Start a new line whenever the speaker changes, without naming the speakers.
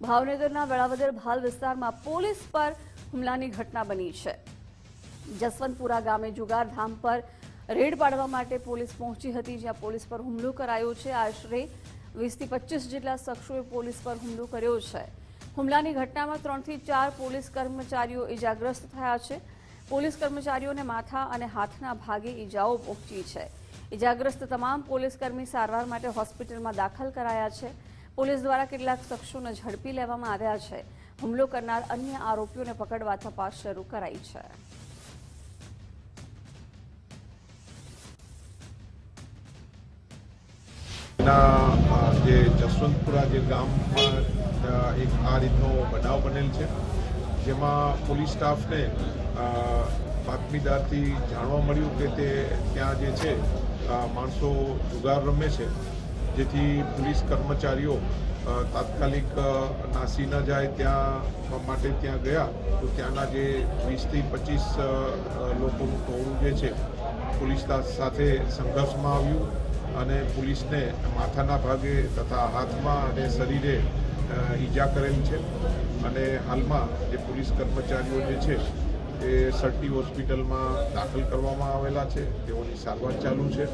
ભાવનગરના વેળાવદર ભાલ વિસ્તારમાં પોલીસ પર હુમલાની ઘટના બની છે। જસવંતપુરા ગામે જુગારધામ પર રેડ પાડવા માટે પોલીસ પહોંચી હતી, જ્યાં પોલીસ પર હુમલો કરાયો છે। આશરે 20 થી 25 જેટલા શખ્સોએ પોલીસ પર હુમલો કર્યો છે। હુમલાની ઘટનામાં 3 થી 4 પોલીસ કર્મચારીઓ ઇજાગ્રસ્ત થયા છે। પોલીસ કર્મચારીઓને માથા અને હાથના ભાગે ઇજાઓ પહોંચી છે। ઇજાગ્રસ્ત તમામ પોલીસકર્મી સારવાર માટે હોસ્પિટલમાં દાખલ કરાયા છે। પોલીસ દ્વારા કેટલાક શખ્સોને ઝડપી લેવામાં આવ્યા છે। હુમલો કરનાર અન્ય આરોપીઓને પકડવા તપાસ શરૂ કરાઈ છે।
જે જસવંતપુરા જે ગામમાં એક આ રીતનો બનાવ બનેલ છે, જેમાં પોલીસ સ્ટાફને બાતમીદારથી જાણવા મળ્યું કે ત્યાં જે છે માણસો જુગાર રમે છે, જેથી પોલીસ કર્મચારીઓ તાત્કાલિક નાસી ન જાય ત્યાં માટે ત્યાં ગયા તો ત્યાંના જે 20 થી 25 લોકોનું ટોળું જે છે પોલીસ સાથે સંઘર્ષમાં આવ્યું અને પોલીસને માથાના ભાગે તથા હાથમાં અને શરીરે ઈજા કરેલ છે અને હાલમાં જે પોલીસ કર્મચારીઓ જે છે એ સરટી હોસ્પિટલમાં દાખલ કરવામાં આવેલા છે। તેઓની સારવાર ચાલુ છે।